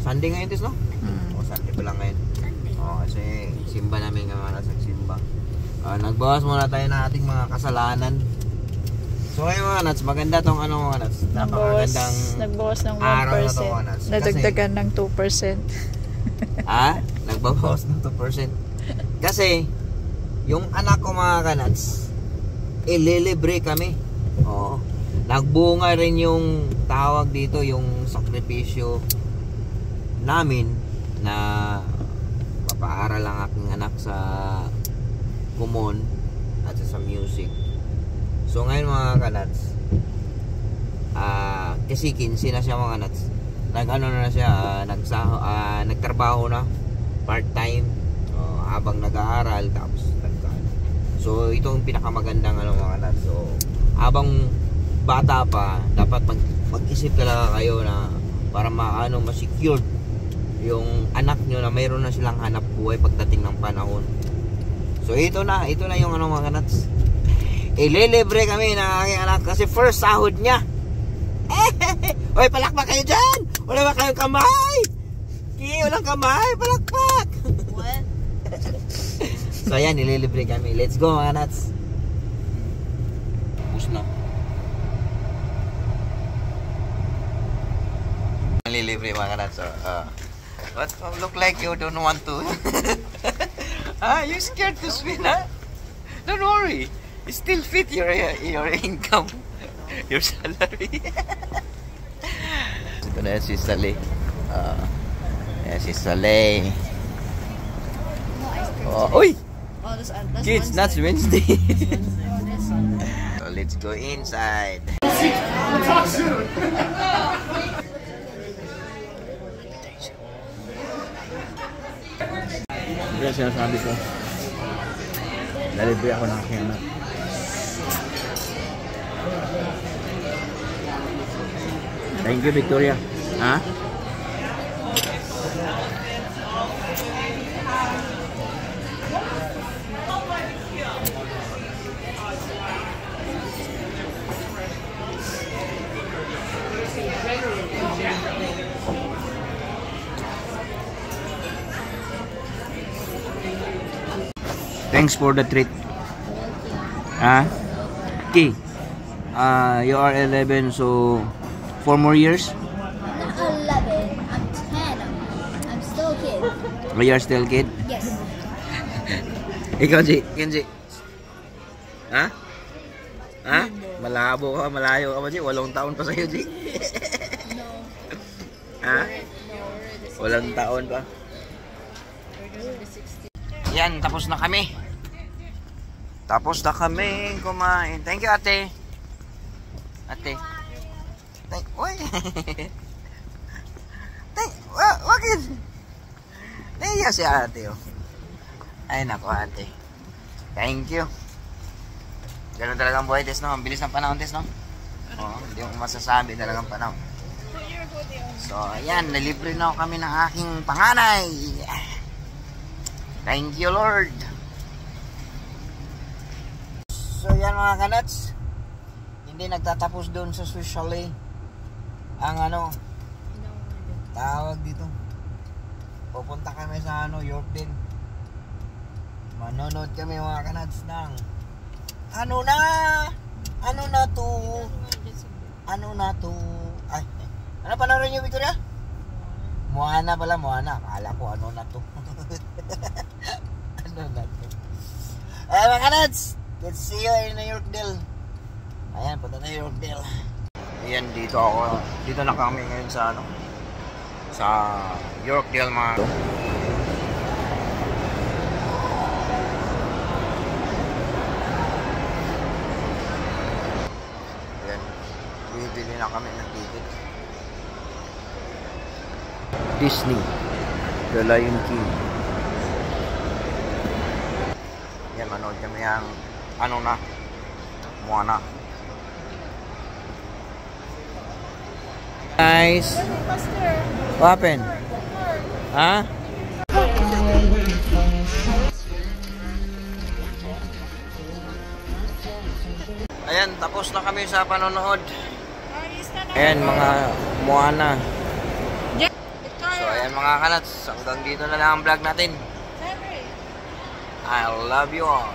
Sunday ngayon, tis, no? O, Sunday pa lang ngayon. O, kasi simba namin nga mga nagsimba. Nagbawas muna tayo ng ating mga kasalanan. So ngayon mga nuts, maganda tong ano mga nuts. Napakagandang nagbawas ng 1%. araw na to mga nuts. Nadagdagan ng 2%. Nagbawas ng 2%. Kasi, yung anak ko mga kanuts, ililibre kami. Oo. Nagbunga rin yung tawag dito, yung sakripisyo namin na papaaral ang aking anak sa kumon at sa music. So ngayon mga kanuts, kasi 15 na siya mga nuts. Nag-ano na siya, nagtrabaho na part-time habang nag-aaral tapos so itong pinakamagandang ano mga nuts. So habang bata pa, dapat mag-isip talaga kayo na para ma-secure yung anak nyo na mayroon na silang hanap buhay pagdating ng panahon. So ito na yung ano mga nuts. Ililibre kami ng aking anak kasi first sahod niya. Oy, palakpak kayo dyan! Wala ba kayong kamay? Walang kamay, palakpak! What? So ayan, ililibre kami. Let's go mga nuts. Push na. Ililibre mga nuts. What look like you don't want to? You scared to swim, huh? Don't worry. You still fit your income, your salary. Ito na si Saleh. Si Saleh. Uy! Kids, that's Wednesday. So let's go inside. Talk soon. Kaya sinasabi ko, nalibre ako ng aking anak. Thank you, Victoria. Ha? Thanks for the treat. Okay. You are 11, so 4 more years? Not 11, I'm 10. I'm still a kid. You are still a kid? Yes. Ikaw, G? Kenji? Ha? Malabo ka, malayo ka ba, G? 8 taon pa sa'yo, G? No. Ha? 8 taon pa? Yan, tapos na kami. Tapos na kami kumain. Thank you, ate. Ate. Uy. Bakit? Naiya si ate, oh. Ay, nako, ate. Thank you. Ganun talagang buhay, Tess, no? Ang bilis ng panahon, Tess, no? Oo, hindi ko masasabi talagang panahon. So, ayan, nalibre na ako kami ng aking panganay. Thank you, Lord. So, yan mga kanuts. Hindi nagtatapos doon sa socially ang ano tawag dito. Pupunta kami sa York din. Manonood kami mga kanuts ng ano na to ay, ano panoorin nyo, Victoria? Moana pala, Moana. Akala ko ano na to. Ano na to. Mga kanuts, let's see you in Yorkdale. Ayan, punta na Yorkdale. Ayan, dito na kami ngayon sa sa Yorkdale mga. Ayan, bibili na kami ng ticket. Disney, The Lion King. Yan, manood kami ang Moana. Guys, what happened? Ha? Ayan, tapos na kami sa panonood. Ayan, mga Moana. So, ayan. Ayan mga kanats, hanggang dito na lang ang vlog natin. I love you all.